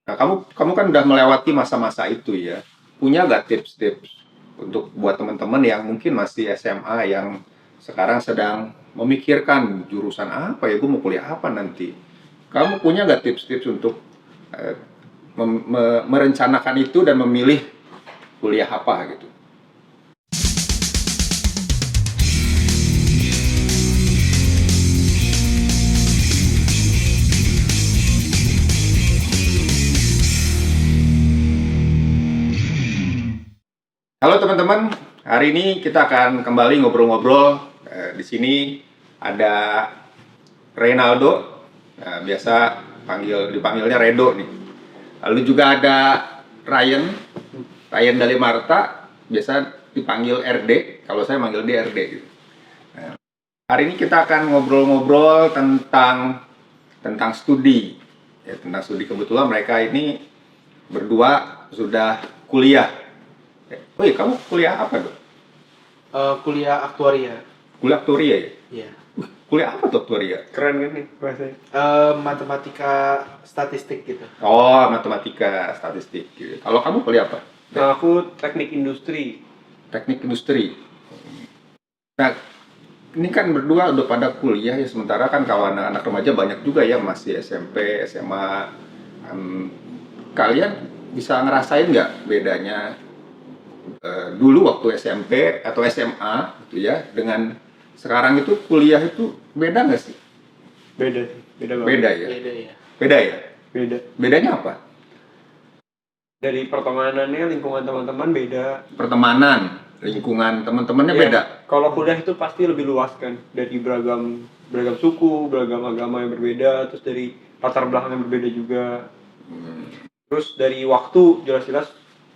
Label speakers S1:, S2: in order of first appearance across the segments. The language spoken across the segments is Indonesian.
S1: Nah, kamu kan udah melewati masa-masa itu ya. Punya nggak tips-tips untuk buat teman-teman yang mungkin masih SMA yang sekarang sedang memikirkan jurusan apa ya, gue mau kuliah apa nanti? Kamu punya nggak tips-tips untuk eh, merencanakan itu dan memilih kuliah apa gitu? Halo teman-teman, hari ini kita akan kembali ngobrol-ngobrol. Di sini ada Reynaldo, nah, biasa dipanggilnya Redo nih. Lalu juga ada Ryan, Ryan dari Marta, biasa dipanggil RD. Kalau saya manggil dia RD. Gitu. Nah, hari ini kita akan ngobrol-ngobrol tentang studi. Ya, tentang studi, kebetulan mereka ini berdua sudah kuliah. Woi, kamu kuliah apa dong?
S2: Kuliah aktuaria.
S1: Kuliah aktuaria ya?
S2: Iya.
S1: Kuliah apa tuh aktuaria?
S3: Keren kan nih bahasanya.
S2: Matematika statistik gitu.
S1: Oh, matematika, statistik. Gitu. Kalau kamu kuliah apa?
S3: Nah, aku teknik industri.
S1: Teknik industri. Nah, ini kan berdua udah pada kuliah ya, sementara kan kalau anak-anak remaja banyak juga ya masih SMP, SMA. Kalian bisa ngerasain nggak bedanya dulu waktu SMP atau SMA gitu ya dengan sekarang itu kuliah itu beda nggak sih?
S3: Beda sih, beda banget.
S1: Beda ya?
S2: Beda ya.
S1: Beda ya?
S3: Beda.
S1: Bedanya apa?
S3: Dari pertemanannya, lingkungan teman-teman beda.
S1: Pertemanan, lingkungan teman-temannya
S3: Ya,
S1: beda.
S3: kalau kuliah itu pasti lebih luas kan, dari beragam suku, beragam agama yang berbeda, terus dari latar belakang yang berbeda juga. Terus dari waktu jelas-jelas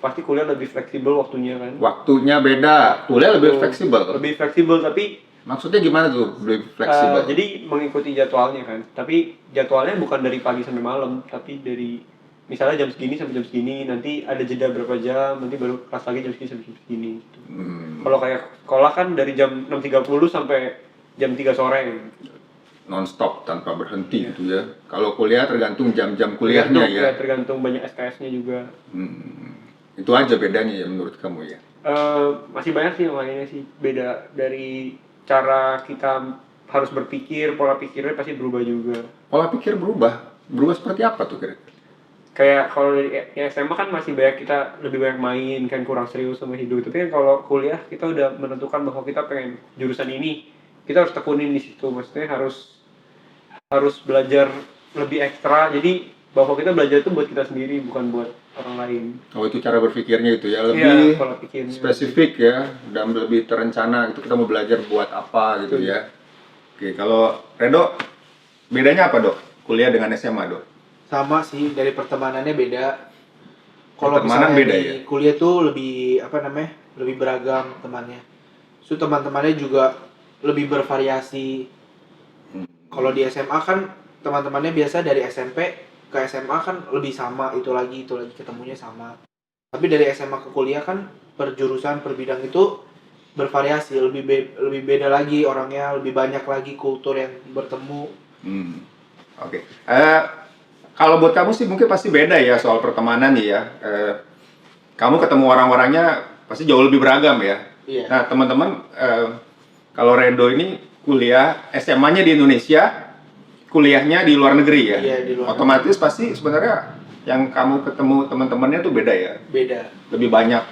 S3: pasti kuliah lebih fleksibel waktunya kan.
S1: Waktunya beda, kuliah lebih fleksibel.
S3: Lebih fleksibel, tapi
S1: Maksudnya gimana tuh lebih fleksibel?
S3: jadi mengikuti jadwalnya kan. Tapi jadwalnya bukan dari pagi sampai malam, tapi dari misalnya jam segini sampai jam segini, nanti ada jeda berapa jam, nanti baru kelas lagi jam segini sampai jam segini. Gitu. Kalau kayak sekolah kan dari jam 6.30 sampai jam 3 sore.
S1: Non-stop tanpa berhenti gitu ya. Kalau kuliah tergantung jam-jam kuliahnya ya.
S3: Tergantung banyak SKS-nya juga.
S1: Itu aja bedanya ya menurut kamu ya.
S3: Masih banyak sih yang lainnya sih, beda dari cara kita harus berpikir, pola pikirnya pasti berubah juga.
S1: Pola pikir berubah. Berubah seperti apa tuh kira-kira?
S3: Kayak kalau di SMA kan masih banyak, kita lebih banyak main kan, kurang serius sama hidup. Tapi kan kalau kuliah kita udah menentukan bahwa kita pengen jurusan ini, kita harus tekunin di situ. Maksudnya harus belajar lebih ekstra. Jadi bahwa kita belajar itu buat kita sendiri, bukan buat orang lain.
S1: Oh, itu cara berpikirnya itu ya,
S3: Iya,
S1: lebih
S3: pola pikirnya.
S1: spesifik ya, dan lebih terencana gitu, kita mau belajar buat apa gitu ya. Oke, kalau Redo, bedanya apa dok? Kuliah dengan SMA dok?
S2: Sama sih, dari pertemanannya beda. Kalau
S1: Pertemanan
S2: misalnya
S1: beda
S2: di
S1: ya?
S2: kuliah tuh lebih lebih beragam temannya. So teman-temannya juga lebih bervariasi. Kalau di SMA kan teman-temannya biasa dari SMP ke SMA kan lebih sama, itu lagi ketemunya sama. Tapi dari SMA ke kuliah kan per jurusan, per bidang itu bervariasi, lebih beda lagi orangnya, lebih banyak lagi kultur yang bertemu.
S1: Oke. Kalau buat kamu sih mungkin pasti beda ya soal pertemanan ya. Kamu ketemu orang-orangnya pasti jauh lebih beragam ya.
S2: Iya.
S1: Nah teman-teman, kalau Redo ini kuliah SMA-nya di Indonesia, kuliahnya di luar negeri ya.
S2: Iya, di luar
S1: Otomatis pasti sebenarnya yang kamu ketemu teman-temannya tuh beda ya.
S2: Beda.
S1: Lebih banyak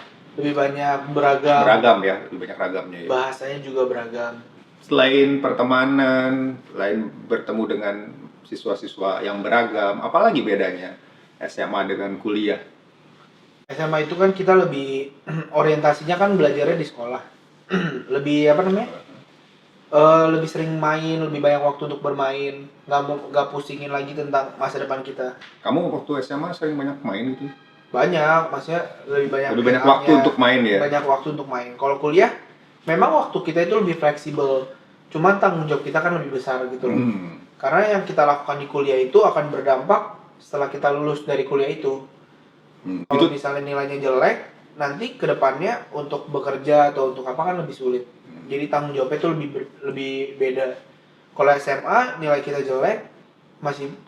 S2: Beragam.
S1: beragam ya, lebih banyak ragamnya ya.
S2: Bahasanya juga beragam.
S1: Selain pertemanan, selain bertemu dengan siswa-siswa yang beragam, apalagi bedanya SMA dengan kuliah?
S2: SMA itu kan kita lebih orientasinya kan belajarnya di sekolah. Lebih lebih sering main, lebih banyak waktu untuk bermain, nggak pusingin lagi tentang masa depan kita.
S1: Kamu waktu SMA sering banyak main gitu?
S2: Banyak, maksudnya lebih banyak
S1: Waktu untuk main ya?
S2: Banyak waktu untuk main. Kalau kuliah, memang waktu kita itu lebih fleksibel, cuman tanggung jawab kita kan lebih besar gitu loh. Karena yang kita lakukan di kuliah itu akan berdampak setelah kita lulus dari kuliah itu. Kalau misalnya nilainya jelek, nanti kedepannya untuk bekerja atau untuk apa kan lebih sulit. Jadi tanggung jawabnya itu lebih beda. Kalau SMA nilai kita jelek,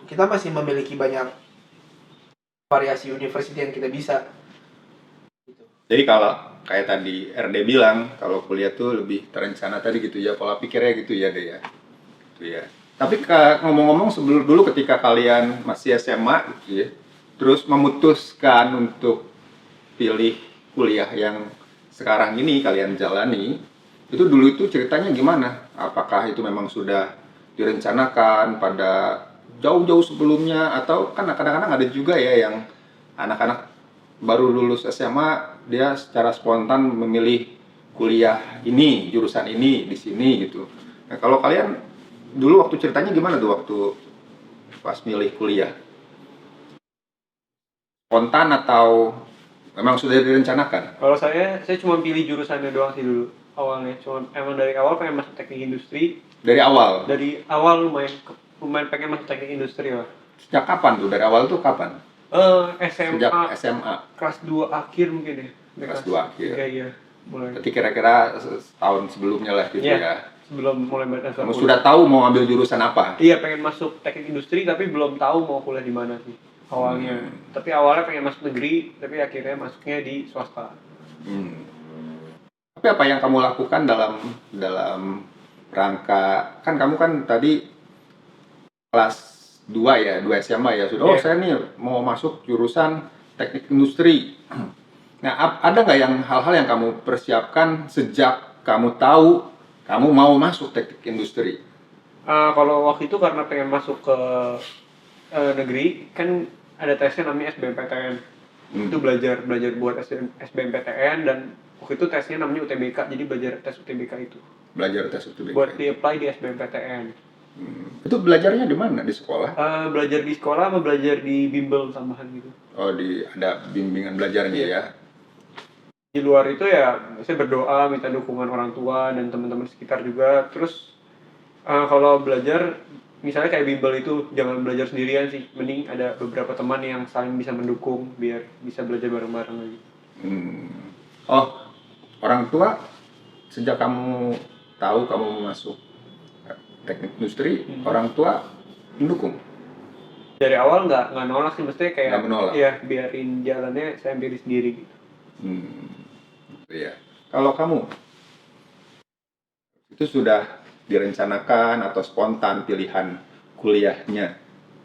S2: kita masih memiliki banyak variasi university yang kita bisa gitu.
S1: Jadi kalau kayak tadi RD bilang, kalau kuliah tuh lebih terencana tadi gitu ya, pola pikirnya gitu ya deh ya. Gitu ya. Tapi ngomong-ngomong sebelum dulu ketika kalian masih SMA gitu ya, terus memutuskan untuk pilih kuliah yang sekarang ini kalian jalani, itu dulu itu ceritanya gimana? Apakah itu memang sudah direncanakan pada jauh-jauh sebelumnya, atau kan kadang-kadang ada juga ya yang anak-anak baru lulus SMA dia secara spontan memilih kuliah ini, jurusan ini di sini gitu. Nah, kalau kalian dulu waktu ceritanya gimana tuh waktu pas milih kuliah? Spontan atau memang sudah direncanakan?
S3: Kalau saya cuma pilih jurusannya doang sih dulu awalnya. Cuma emang dari awal pengen masuk teknik industri.
S1: Dari awal?
S3: Dari awal lumayan pengen masuk teknik industri lah.
S1: Sejak kapan tuh? Dari awal tuh kapan?
S3: SMA
S1: Sejak SMA?
S3: kelas 2 akhir mungkin ya.
S1: Kelas 2 akhir.
S3: Iya, mulai.
S1: Berarti kira-kira setahun sebelumnya lah gitu
S3: Iya,
S1: ya.
S3: sebelum mulai belajar.
S1: Kamu sudah tahu mau ambil jurusan apa?
S3: Iya, pengen masuk teknik industri tapi belum tahu mau kuliah di mana sih awalnya. Tapi awalnya pengen masuk negeri, tapi akhirnya masuknya di swasta.
S1: Tapi apa yang kamu lakukan dalam rangka, kan kamu kan tadi kelas 2 ya, 2 SMA ya sudah. Oh,
S3: Iya.
S1: saya nih mau masuk jurusan teknik industri. Nah, ada nggak yang hal-hal yang kamu persiapkan sejak kamu tahu kamu mau masuk teknik industri?
S3: Kalau waktu itu karena pengen masuk ke negeri, kan ada tesnya namanya SBMPTN. Itu belajar buat SBMPTN, dan waktu itu tesnya namanya UTBK, jadi belajar tes UTBK itu.
S1: Belajar tes UTBK.
S3: Buat di-apply di SBMPTN.
S1: Itu belajarnya di mana? Di sekolah?
S3: Belajar di sekolah sama belajar di bimbel tambahan gitu.
S1: Oh, ada bimbingan belajarnya
S3: Iya.
S1: ya.
S3: Di luar itu ya saya berdoa, minta dukungan orang tua dan teman-teman sekitar juga. Terus kalau belajar misalnya kayak bimbel itu jangan belajar sendirian sih, mending ada beberapa teman yang saling bisa mendukung biar bisa belajar bareng-bareng lagi.
S1: Oh, orang tua sejak kamu tahu kamu mau masuk teknik industri, orang tua mendukung?
S3: Dari awal nggak nolak sih, mestinya kayak
S1: Nggak menolak?
S3: ya biarin jalannya saya pilih sendiri gitu.
S1: Iya. Kalau kamu itu sudah direncanakan atau spontan pilihan kuliahnya?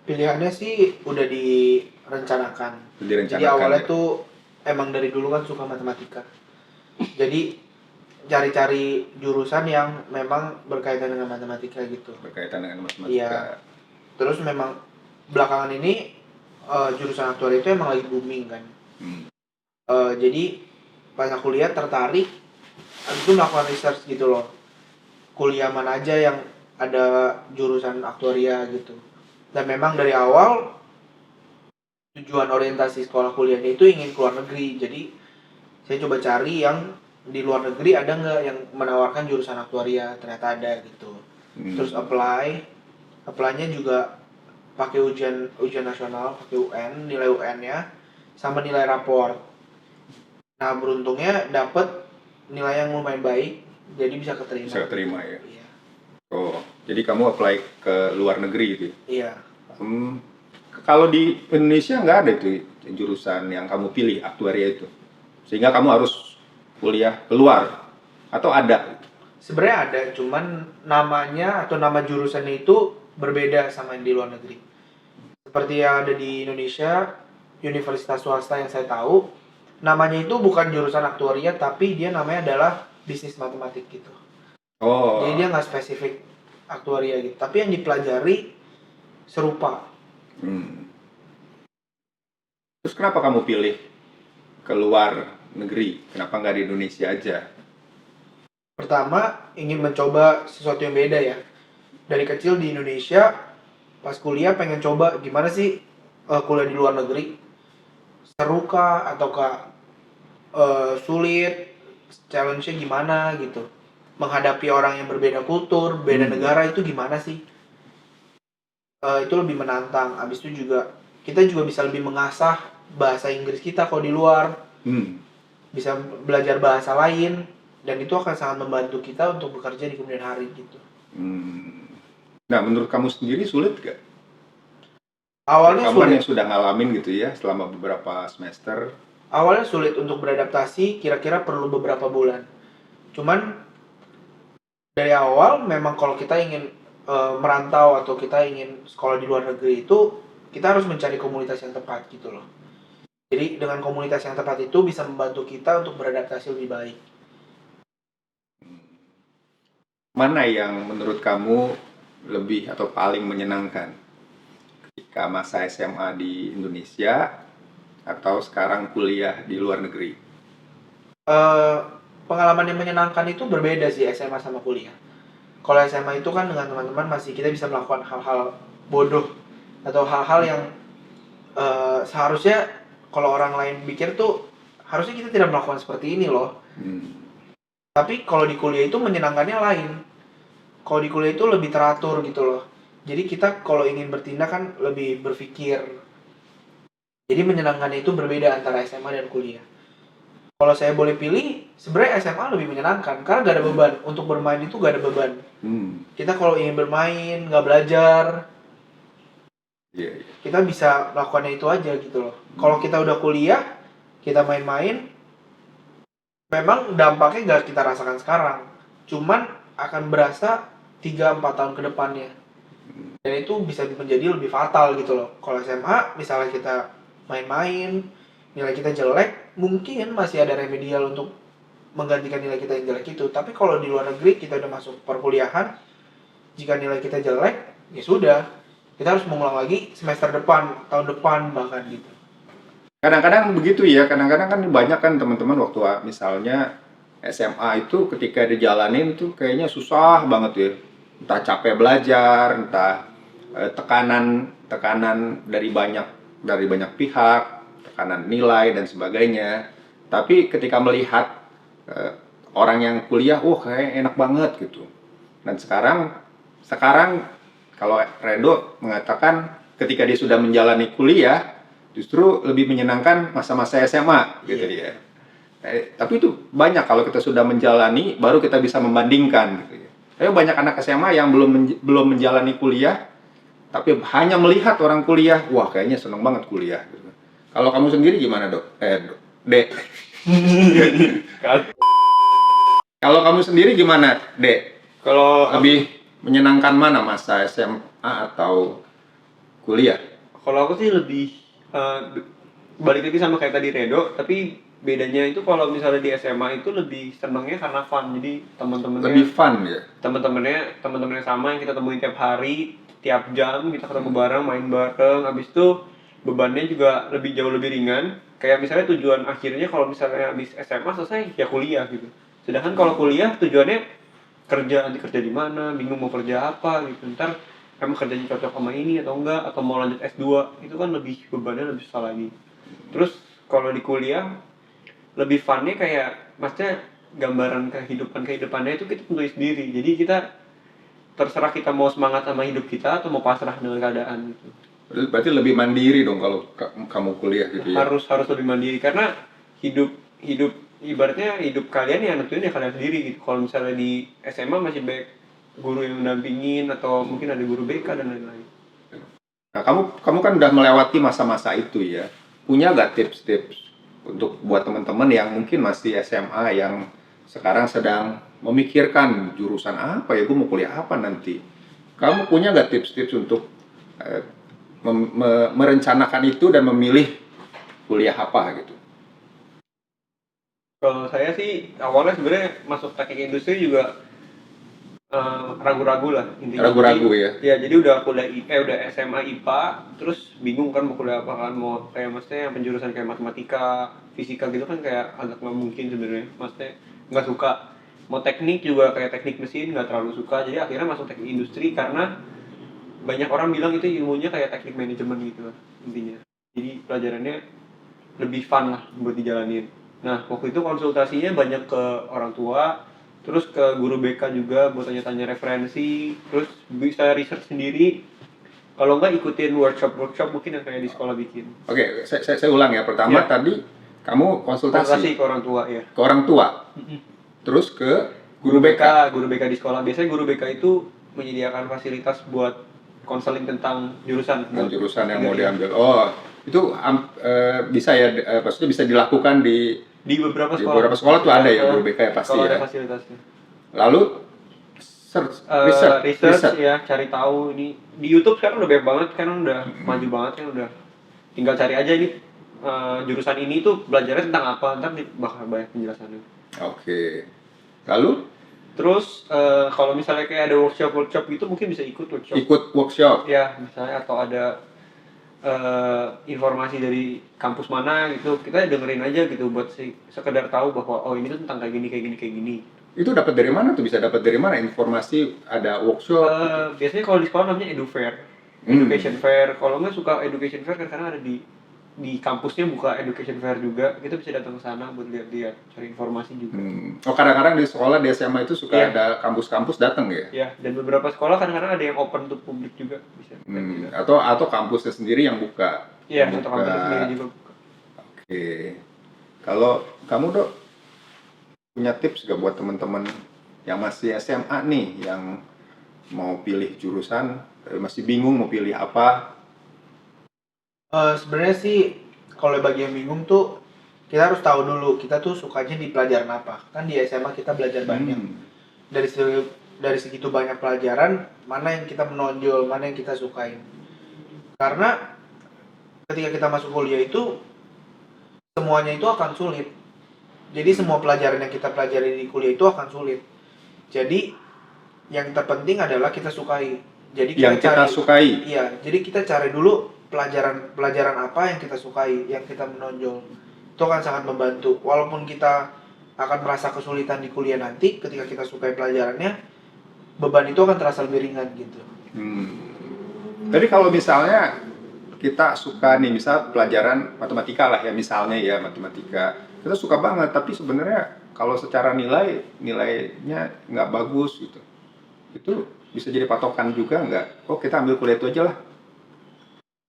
S2: Pilihannya sih udah direncanakan.
S1: Direncanakan.
S2: Jadi awalnya
S1: ya?
S2: tuh emang dari dulu kan suka matematika. Jadi cari-cari jurusan yang memang berkaitan dengan matematika gitu.
S1: Berkaitan dengan matematika.
S2: Iya. Terus memang belakangan ini jurusan aktuaria itu emang lagi booming kan. Jadi pas aku lihat tertarik, habis itu melakukan research gitu loh. Kuliah mana aja yang ada jurusan aktuaria gitu. Dan memang dari awal tujuan orientasi sekolah kuliahnya itu ingin keluar negeri. Jadi saya coba cari yang di luar negeri ada nggak yang menawarkan jurusan aktuaria. Ternyata ada gitu. Terus apply-nya juga pakai ujian nasional, pakai UN, nilai UN-nya sama nilai raport. Nah, beruntungnya dapat nilai yang lumayan baik, jadi bisa keterima.
S1: Bisa keterima ya.
S2: Iya.
S1: Oh, jadi kamu apply ke luar negeri gitu?
S2: Iya.
S1: Kalau di Indonesia nggak ada itu jurusan yang kamu pilih aktuaria itu, sehingga kamu harus kuliah keluar, atau ada?
S2: Sebenarnya ada, cuman namanya atau nama jurusannya itu berbeda sama yang di luar negeri. Seperti yang ada di Indonesia, universitas swasta yang saya tahu, namanya itu bukan jurusan aktuaria, tapi dia namanya adalah bisnis matematik gitu.
S1: Oh.
S2: Jadi dia nggak spesifik aktuaria gitu, tapi yang dipelajari serupa.
S1: Terus kenapa kamu pilih keluar negeri? Kenapa nggak di Indonesia aja?
S2: Pertama, ingin mencoba sesuatu yang beda ya. Dari kecil di Indonesia, pas kuliah pengen coba gimana sih kuliah di luar negeri. Seru kah ataukah sulit, challenge-nya gimana gitu. Menghadapi orang yang berbeda kultur, beda negara itu gimana sih? Itu lebih menantang. Habis itu juga kita juga bisa lebih mengasah bahasa Inggris kita kalau di luar. Bisa belajar bahasa lain, dan itu akan sangat membantu kita untuk bekerja di kemudian hari gitu.
S1: Nah, menurut kamu sendiri sulit gak?
S2: Awalnya
S1: Kamu kan
S2: sulit.
S1: yang sudah ngalamin gitu ya selama beberapa semester.
S2: Awalnya sulit untuk beradaptasi, kira-kira perlu beberapa bulan. Cuman dari awal memang kalau kita ingin merantau atau kita ingin sekolah di luar negeri itu kita harus mencari komunitas yang tepat gitu loh. Jadi dengan komunitas yang tepat itu bisa membantu kita untuk beradaptasi lebih baik.
S1: Mana yang menurut kamu lebih atau paling menyenangkan ketika masa SMA di Indonesia atau sekarang kuliah di luar negeri?
S2: Eh, Pengalaman yang menyenangkan itu berbeda sih SMA sama kuliah. Kalau SMA itu kan dengan teman-teman masih kita bisa melakukan hal-hal bodoh atau hal-hal yang seharusnya kalau orang lain pikir tuh harusnya kita tidak melakukan seperti ini loh. Tapi kalau di kuliah itu menyenangkannya lain. Kalau di kuliah itu lebih teratur gitu loh. Jadi kita kalau ingin bertindak kan lebih berpikir. Jadi menyenangkannya itu berbeda antara SMA dan kuliah. Kalau saya boleh pilih, sebenarnya SMA lebih menyenangkan karena gak ada beban. Untuk bermain itu gak ada beban. Kita kalau ingin bermain, gak belajar,
S1: Iya, iya.
S2: kita bisa melakukannya itu aja gitu loh. Kalau kita udah kuliah, kita main-main, memang dampaknya gak kita rasakan sekarang. Cuman akan berasa 3-4 tahun ke depannya. Dan itu bisa menjadi lebih fatal gitu loh. Kalau SMA, misalnya kita main-main, nilai kita jelek, mungkin masih ada remedial untuk menggantikan nilai kita yang jelek itu. Tapi kalau di luar negeri, kita udah masuk perkuliahan, jika nilai kita jelek, ya sudah. Kita harus mengulang lagi semester depan, tahun depan bahkan gitu.
S1: Kadang-kadang begitu ya, kadang-kadang kan banyak kan teman-teman waktu misalnya SMA itu ketika dijalanin tuh kayaknya susah banget ya. Entah capek belajar, entah tekanan dari banyak pihak, tekanan nilai dan sebagainya. Tapi ketika melihat orang yang kuliah, kayak enak banget gitu. Dan sekarang kalau Redo mengatakan ketika dia sudah menjalani kuliah, justru lebih menyenangkan masa-masa SMA gitu ya. Tapi itu banyak kalau kita sudah menjalani, baru kita bisa membandingkan gitu ya. Tapi banyak anak SMA yang belum menjalani kuliah, tapi hanya melihat orang kuliah, wah kayaknya seneng banget kuliah. Gitu. Kalau kamu sendiri gimana Dek? Kalau kamu sendiri gimana, Dek?
S3: Kalau
S1: Lebih menyenangkan mana masa SMA atau kuliah?
S3: Kalau aku sih lebih balik lagi sama kayak tadi Redo, tapi bedanya itu kalau misalnya di SMA itu lebih senengnya karena fun. Jadi
S1: Lebih fun ya?
S3: teman-temannya sama yang kita temuin tiap hari, tiap jam kita ketemu bareng, main bareng. Habis itu bebannya juga jauh lebih ringan. Kayak misalnya tujuan akhirnya kalau misalnya habis SMA selesai ya kuliah gitu. Sedangkan kalau kuliah tujuannya nanti kerja di mana, bingung mau kerja apa gitu. Ntar emang kerjanya cocok sama ini atau enggak, atau mau lanjut S2, itu kan bebannya lebih susah lagi. Terus kalau di kuliah lebih funnya kayak maksudnya gambaran kehidupannya itu kita tentuin sendiri. Jadi kita terserah kita mau semangat sama hidup kita atau mau pasrah dengan keadaan gitu.
S1: Berarti lebih mandiri dong kalau kamu kuliah gitu ya?
S3: Harus lebih mandiri karena hidup ibaratnya hidup kalian ya nentuin ya kalian sendiri gitu. Kalau misalnya di SMA masih banyak guru yang mendampingin atau mungkin ada guru BK dan lain-lain.
S1: Nah, kamu kan udah melewati masa-masa itu ya. Punya gak tips-tips untuk buat teman-teman yang mungkin masih SMA yang sekarang sedang memikirkan jurusan apa ya, gue mau kuliah apa nanti? Kamu punya gak tips-tips untuk merencanakan itu dan memilih kuliah apa gitu?
S3: Kalau saya sih awalnya sebenarnya masuk teknik industri juga ragu-ragu lah intinya.
S1: Ragu-ragu ya?
S3: Ya jadi udah SMA IPA, terus bingung kan mau kuliah apa kan, mau kayak maksudnya yang penjurusan kayak matematika, fisika gitu kan kayak agak nggak mungkin sebenarnya, maksudnya nggak suka. Mau teknik juga kayak teknik mesin nggak terlalu suka, jadi akhirnya masuk teknik industri karena banyak orang bilang itu ilmunya kayak teknik manajemen gitu lah intinya. Jadi pelajarannya lebih fun lah buat dijalanin. Nah waktu itu konsultasinya banyak ke orang tua, terus ke guru BK juga buat tanya-tanya referensi, terus bisa research sendiri. Kalau enggak ikutin workshop mungkin yang kayak di sekolah bikin.
S1: Oke, saya ulang ya. Pertama tadi kamu konsultasi
S3: Ke orang tua ya.
S1: ke orang tua, terus ke guru BK.
S3: Guru BK di sekolah. Biasanya guru BK itu menyediakan fasilitas buat konseling tentang jurusan.
S1: Dengan jurusan yang mau
S3: Iya.
S1: diambil. Oh, itu bisa ya, maksudnya bisa dilakukan di
S3: Beberapa
S1: di
S3: sekolah.
S1: beberapa sekolah tuh ada ya
S3: Kalau-
S1: guru BK ya pasti
S3: kalau
S1: ya.
S3: ada fasilitasnya.
S1: Lalu
S3: Research ya, cari tahu ini di YouTube sekarang udah banyak banget kan, udah maju banget kan, udah tinggal cari aja ini jurusan ini tuh belajarnya tentang apa, ntar bakal banyak penjelasannya.
S1: Oke. Lalu
S3: Terus kalau misalnya kayak ada workshop gitu mungkin bisa ikut workshop.
S1: ikut workshop.
S3: Ya misalnya atau ada informasi dari kampus mana gitu, kita dengerin aja gitu buat sekedar tahu bahwa oh ini tuh tentang kayak gini.
S1: Itu dapat dari mana tuh? Bisa dapat dari mana informasi ada workshop?
S3: Biasanya kalau di sekolah namanya edufair, education fair. Kalau nggak suka education fair kan karena ada di kampusnya buka education fair juga, kita bisa datang ke sana buat lihat-lihat, cari informasi juga.
S1: Oh, kadang-kadang di sekolah di SMA itu suka
S3: Iya.
S1: ada kampus-kampus datang ya?
S3: Ya, dan beberapa sekolah kadang-kadang ada yang open untuk publik juga bisa.
S1: Atau kampusnya sendiri yang buka.
S3: Iya,
S1: Buka.
S3: untuk kampus sendiri juga.
S1: Oke. Kalau kamu Dok punya tips gak buat teman-teman yang masih SMA nih, yang mau pilih jurusan, masih bingung mau pilih apa?
S2: Sebenarnya sih kalau bagi yang bingung tuh kita harus tahu dulu kita tuh sukanya di pelajaran apa. Kan di SMA kita belajar banyak. Dari segitu banyak pelajaran, mana yang kita menonjol, mana yang kita sukain. Karena ketika kita masuk kuliah itu semuanya itu akan sulit. Jadi semua pelajaran yang kita pelajari di kuliah itu akan sulit. Jadi yang terpenting adalah kita sukai. Jadi
S1: Yang kita sukai.
S2: Iya, jadi kita cari dulu pelajaran apa yang kita sukai, yang kita menonjol. Itu akan sangat membantu. Walaupun kita akan merasa kesulitan di kuliah nanti, ketika kita sukai pelajarannya, beban itu akan terasa lebih ringan gitu.
S1: Tapi kalau misalnya kita suka nih, misal pelajaran matematika lah ya, misalnya ya matematika, kita suka banget, tapi sebenarnya kalau secara nilainya nggak bagus gitu, itu bisa jadi patokan juga nggak? Oh kita ambil kuliah itu aja lah,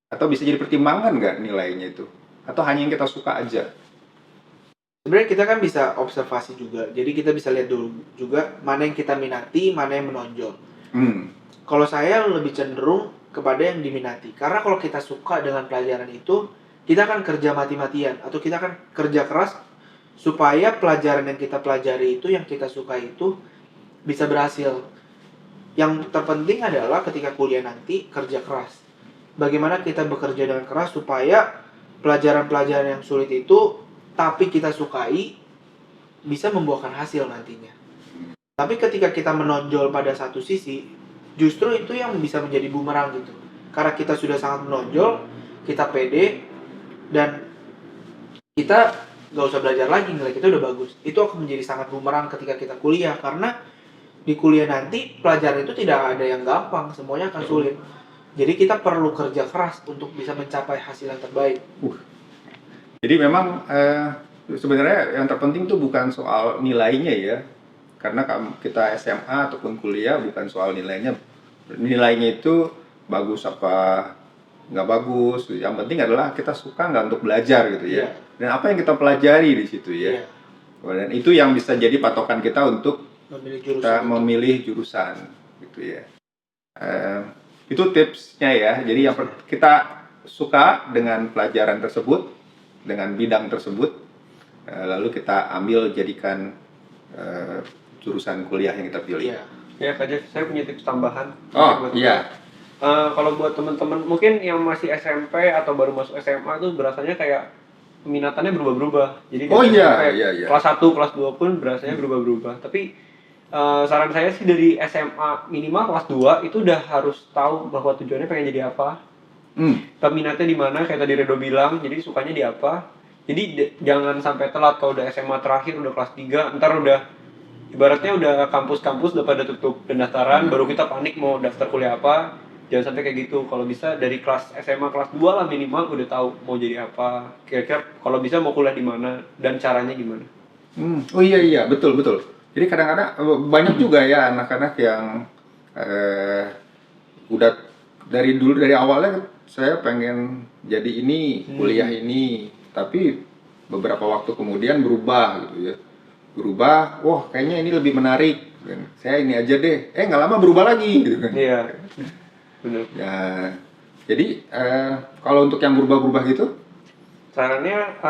S1: atau bisa jadi pertimbangan nggak nilainya itu, atau hanya yang kita suka aja?
S2: Sebenarnya kita kan bisa observasi juga, jadi kita bisa lihat dulu juga mana yang kita minati, mana yang menonjol. Kalau saya lebih cenderung kepada yang diminati, karena kalau kita suka dengan pelajaran itu, kita akan kerja mati-matian atau kita akan kerja keras supaya pelajaran yang kita pelajari itu, yang kita suka itu bisa berhasil. Yang terpenting adalah ketika kuliah nanti kerja keras. Bagaimana kita bekerja dengan keras supaya pelajaran-pelajaran yang sulit itu tapi kita sukai bisa membuahkan hasil nantinya. Tapi ketika kita menonjol pada satu sisi, justru itu yang bisa menjadi bumerang gitu. Karena kita sudah sangat menonjol, kita pede, dan kita gak usah belajar lagi, nilai kita udah bagus. Itu akan menjadi sangat bumerang ketika kita kuliah, karena di kuliah nanti pelajaran itu tidak ada yang gampang, semuanya akan sulit. Jadi kita perlu kerja keras untuk bisa mencapai hasil yang terbaik.
S1: Jadi memang sebenarnya yang terpenting tuh bukan soal nilainya ya, karena kita SMA ataupun kuliah bukan soal nilainya itu bagus apa nggak bagus, yang penting adalah kita suka nggak untuk belajar gitu ya, dan apa yang kita pelajari di situ ya. Dan itu yang bisa jadi patokan kita untuk memilih jurusan gitu ya. Itu tipsnya ya. Jadi yang kita suka dengan pelajaran tersebut, dengan bidang tersebut, lalu kita ambil jadikan jurusan kuliah yang kita pilih.
S3: Ya Kak Jeff, saya punya tips tambahan.
S1: Oh iya.
S3: Kalau buat teman-teman mungkin yang masih SMP atau baru masuk SMA tuh berasanya kayak peminatannya berubah-berubah. Jadi
S1: iya.
S3: kelas 1, kelas 2 pun berasanya berubah-berubah. Tapi saran saya sih dari SMA minimal kelas 2 itu udah harus tahu bahwa tujuannya pengen jadi apa. Peminatnya di mana, kayak tadi Redo bilang, jadi sukanya di apa. Jadi jangan sampai telat kalau udah SMA terakhir, udah kelas 3, ntar udah ibaratnya udah kampus-kampus udah pada tutup pendaftaran, baru kita panik mau daftar kuliah apa. Jangan sampai kayak gitu. Kalau bisa dari kelas SMA kelas 2 lah minimal udah tahu mau jadi apa. Kira-kira kalau bisa mau kuliah di mana dan caranya gimana.
S1: Oh iya betul. Jadi kadang-kadang banyak juga ya anak-anak yang udah dari awalnya saya pengen jadi ini, kuliah ini, tapi beberapa waktu kemudian berubah gitu ya. Wah kayaknya ini lebih menarik. Saya ini aja deh. Nggak lama berubah lagi gitu kan.
S3: Iya. Bener.
S1: Ya, jadi kalau untuk yang berubah-berubah gitu,
S3: Sarannya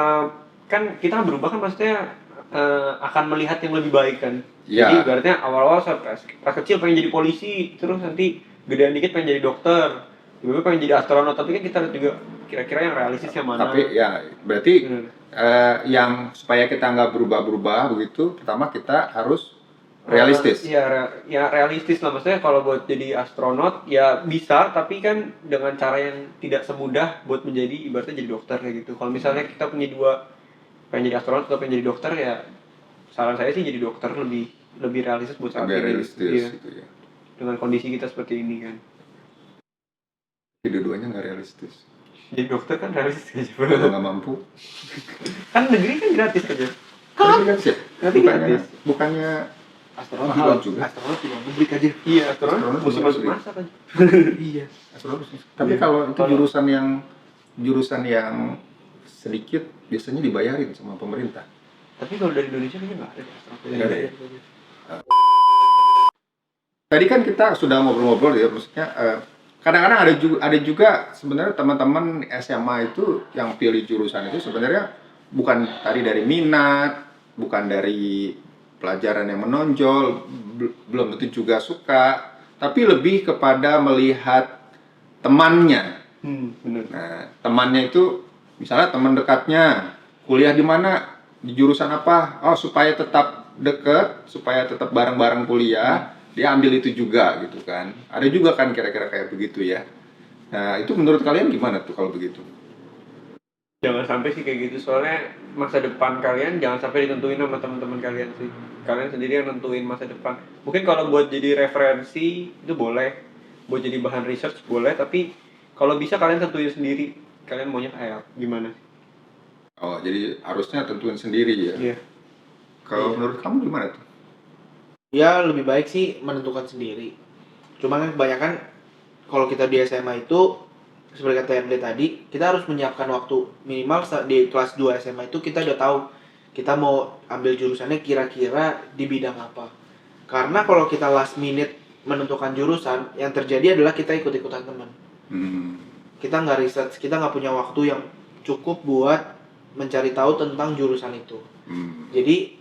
S3: kan kita berubah kan maksudnya akan melihat yang lebih baik kan.
S1: Iya.
S3: Jadi ibaratnya awal-awal pas kecil pengen jadi polisi, terus nanti gedean dikit pengen jadi dokter, tiba-tiba pengen jadi astronot, tapi kan kita lihat juga kira-kira yang realistis yang mana.
S1: tapi ya berarti
S3: Bener.
S1: yang supaya kita nggak berubah-berubah begitu, pertama kita harus realistis.
S3: Ya realistis lah, maksudnya kalau buat jadi astronot ya bisa, tapi kan dengan cara yang tidak semudah buat menjadi ibaratnya jadi dokter kayak gitu. Kalau misalnya kita punya dua, pengen jadi astronot atau pengen jadi dokter, ya saran saya sih jadi dokter lebih realistis buat saat
S1: Lebih
S3: ini.
S1: realistis
S3: Iya.
S1: gitu ya.
S3: Dengan kondisi kita seperti ini kan.
S1: Dua-duanya nggak realistis.
S3: Jadi dokter kan realistis aja.
S1: Kalau nggak mampu,
S3: Kan negeri kan gratis aja.
S1: tapi kan sih,
S3: Nanti gratis.
S1: bukannya
S2: Astronot
S1: mahal juga.
S2: Astronot juga publik aja.
S3: Iya, astronot
S1: Astronot
S3: mesti
S1: juga
S3: masuk
S1: negeri.
S3: masak aja.
S2: Iya.
S1: Tapi
S3: Iya.
S1: kalau itu
S3: Kalau-
S1: jurusan yang sedikit biasanya dibayarin sama pemerintah.
S3: Tapi kalau dari Indonesia kayaknya nggak ada deh astronot.
S1: Nggak ada ya? Tadi kan kita sudah ngobrol-ngobrol ya, maksudnya kadang-kadang ada juga sebenarnya teman-teman SMA itu yang pilih jurusan itu sebenarnya bukan tadi dari minat, bukan dari pelajaran yang menonjol, belum tentu juga suka, tapi lebih kepada melihat temannya.
S3: Bener.
S1: Nah, temannya itu misalnya teman dekatnya kuliah di mana, di jurusan apa, oh supaya tetap deket, supaya tetap bareng-bareng kuliah, dia ambil itu juga gitu kan. Ada juga kan kira-kira kayak begitu ya. Nah, itu menurut kalian gimana tuh kalau begitu?
S3: Jangan sampai sih kayak gitu, soalnya masa depan kalian jangan sampai ditentuin sama teman-teman kalian sih. Kalian sendiri yang nentuin masa depan. Mungkin kalau buat jadi referensi itu boleh, buat jadi bahan research boleh, tapi kalau bisa kalian tentuin sendiri kalian maunya kayak gimana.
S1: Oh, jadi harusnya tentuin sendiri ya.
S3: Iya.
S1: Kalau
S2: Iya.
S1: menurut kamu gimana tuh?
S2: Ya lebih baik sih menentukan sendiri. Cuma kan kebanyakan kalau kita di SMA itu seperti kata Ernest tadi, kita harus menyiapkan waktu minimal di kelas 2 SMA itu kita udah tahu kita mau ambil jurusannya kira-kira di bidang apa. Karena kalau kita last minute menentukan jurusan, yang terjadi adalah kita ikut-ikutan teman. Kita nggak research, kita nggak punya waktu yang cukup buat mencari tahu tentang jurusan itu. Jadi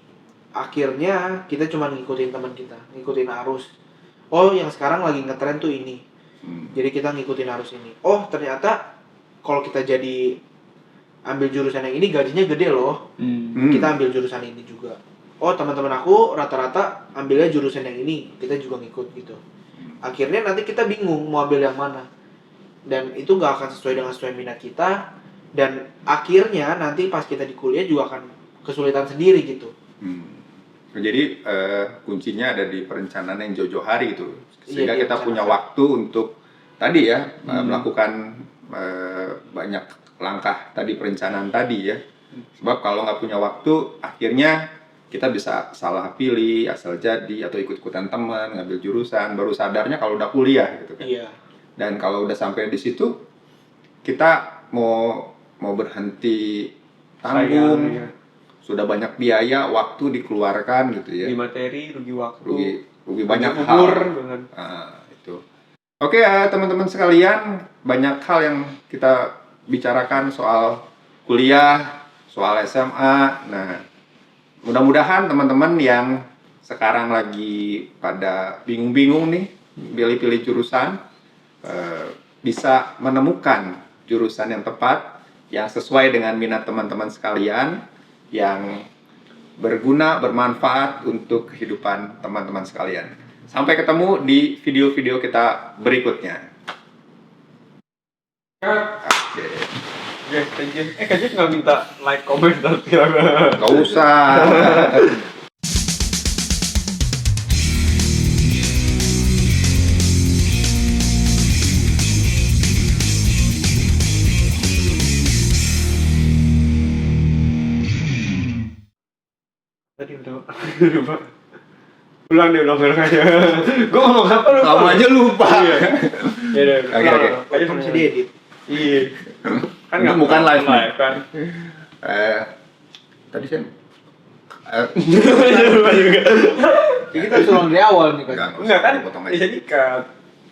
S2: akhirnya kita cuma ngikutin teman kita, ngikutin arus. Oh, yang sekarang lagi ngetren tuh ini. Jadi kita ngikutin arus ini. Oh, ternyata kalau kita jadi ambil jurusan yang ini gajinya gede loh. Kita ambil jurusan ini juga. Oh, teman-teman aku rata-rata ambilnya jurusan yang ini, kita juga ngikut gitu. Akhirnya nanti kita bingung mau ambil yang mana. Dan itu nggak akan sesuai minat kita. Dan akhirnya nanti pas kita di kuliah juga akan kesulitan sendiri gitu.
S1: Jadi kuncinya ada di perencanaan yang jauh-jauh hari gitu, sehingga
S2: Iya,
S1: kita punya
S2: perencanaan.
S1: waktu untuk tadi ya melakukan banyak langkah tadi, perencanaan tadi ya. Sebab kalau nggak punya waktu, akhirnya kita bisa salah pilih, asal jadi, atau ikut-ikutan teman, ngambil jurusan, baru sadarnya kalau udah kuliah gitu kan.
S2: Iya.
S1: Dan kalau udah sampai di situ, kita mau berhenti tanggung,
S3: Sayang, ya.
S1: sudah banyak biaya, waktu dikeluarkan gitu ya.
S3: Rugi materi, rugi waktu,
S1: Rugi banyak hal.
S3: umur, dengan
S1: Itu. Oke ya teman-teman sekalian, banyak hal yang kita bicarakan soal kuliah, soal SMA. Nah, mudah-mudahan teman-teman yang sekarang lagi pada bingung-bingung nih, pilih-pilih jurusan, bisa menemukan jurusan yang tepat, yang sesuai dengan minat teman-teman sekalian, yang berguna, bermanfaat untuk kehidupan teman-teman sekalian. Sampai ketemu di video-video kita berikutnya. Oke.
S3: Guys, Kajus nggak minta like, comment, dan
S1: Gak usah.
S3: Tadi udah lupa. Ulang aja. Gue ngomong apa lupa.
S1: Kamu aja lupa.
S3: Iya. Ya udah.
S1: Oke, oke.
S3: Kajus
S2: Kan bisa diedit.
S3: Iya. Kan
S1: Itu bukan live nih.
S3: kan.
S1: Tadi saya
S3: Lupa juga.
S2: Jadi kita harus ulang dari awal nih kan.
S1: Enggak
S3: Enggak kan?
S1: potong aja.
S3: Bisa di-cut.